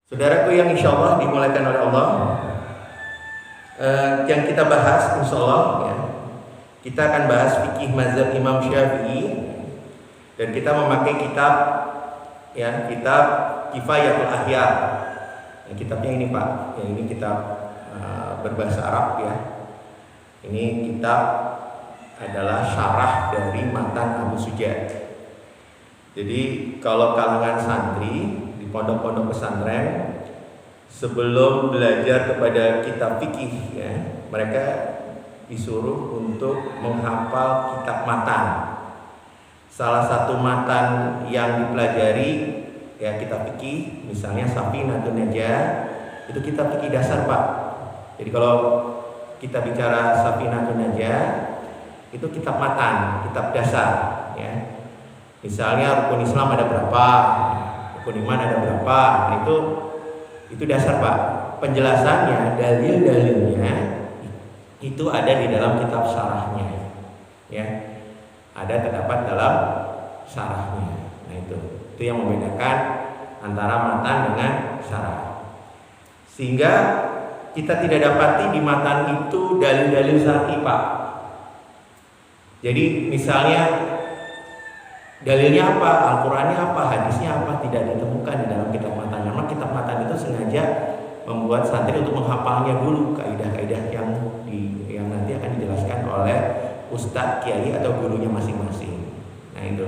Saudaraku yang insya Allah dimulakan oleh Allah, yang kita bahas insya Allah ya, kita akan bahas fikih mazhab Imam Syafi'i dan kita memakai kitab ya, kitab Kifayatul Ahyar. Ya, kitabnya ini Pak, ya, ini kitab berbahasa Arab ya. Ini kitab adalah syarah dari matan Abu Suja. Jadi kalau kalangan santri di pondok-pondok pesantren sebelum belajar kepada kitab fikih ya, mereka disuruh untuk menghafal kitab matan. Salah satu matan yang dipelajari ya kitab fikih, misalnya Safinatun Najah, itu kitab fikih dasar Pak. Jadi kalau kita bicara Safinatun Najah, itu kitab matan, kitab dasar ya. Misalnya rukun Islam ada berapa, rukun iman ada berapa, nah itu dasar Pak. Penjelasannya, dalil-dalilnya itu ada di dalam kitab syarahnya ya, ada terdapat dalam syarahnya. Nah itu yang membedakan antara matan dengan syarah, sehingga kita tidak dapati di matan itu dalil-dalil syar'i Pak. Jadi misalnya dalilnya apa, Al-Qurannya apa, hadisnya apa, tidak ditemukan di dalam kitab matan. Memang kitab matan itu sengaja membuat santri untuk menghafalnya dulu, kaidah-kaidah yang nanti akan dijelaskan oleh ustadz, kiai atau gurunya masing-masing. Nah itu.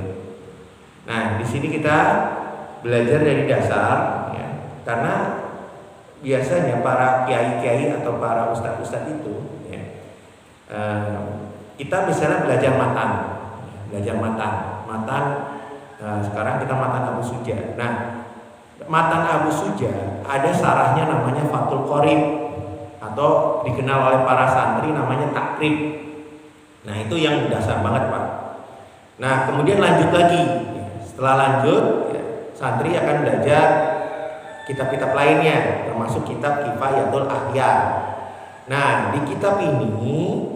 Nah di sini kita belajar dari dasar, ya, karena biasanya para kiai-kiai atau para ustadz-ustadz itu, ya, kita misalnya belajar matan. Sekarang kita matan Abu Suja. Nah, matan Abu Suja ada syarahnya namanya Fathul Qorib atau dikenal oleh para santri namanya Takrib. Nah, itu yang dasar banget Pak. Nah, kemudian lanjut lagi. Setelah lanjut, ya, santri akan belajar kitab-kitab lainnya, termasuk kitab Kifayatul Ahyar. Nah, di kitab ini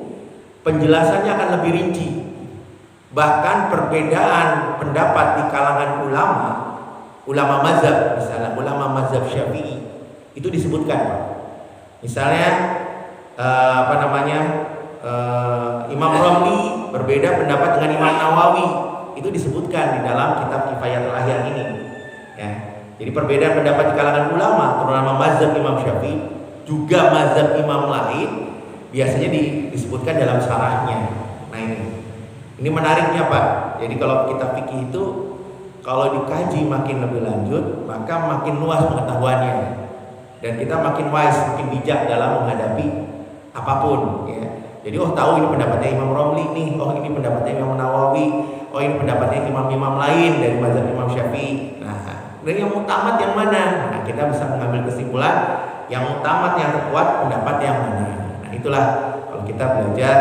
penjelasannya akan lebih rinci. Bahkan perbedaan pendapat di kalangan ulama mazhab, misalnya ulama mazhab Syafi'i itu disebutkan Pak. Misalnya Imam Romli berbeda pendapat dengan Imam Nawawi, itu disebutkan di dalam kitab Kifayatul Ahyar ini ya. Jadi perbedaan pendapat di kalangan ulama, terutama mazhab Imam Syafi'i, juga mazhab imam lain biasanya disebutkan dalam syarahnya. Nah ini menariknya Pak. Jadi kalau kitab fikih itu kalau dikaji makin lebih lanjut, maka makin luas pengetahuannya dan kita makin wise, makin bijak dalam menghadapi apapun ya. Jadi tahu ini pendapatnya Imam Romli nih, ini pendapatnya Imam Nawawi, ini pendapatnya imam-imam lain dari mazhab Imam Syafi'i. Nah, dan yang mutamat yang mana? Nah, kita bisa mengambil kesimpulan yang mutamat, yang terkuat pendapat yang mana. Nah, itulah kalau kita belajar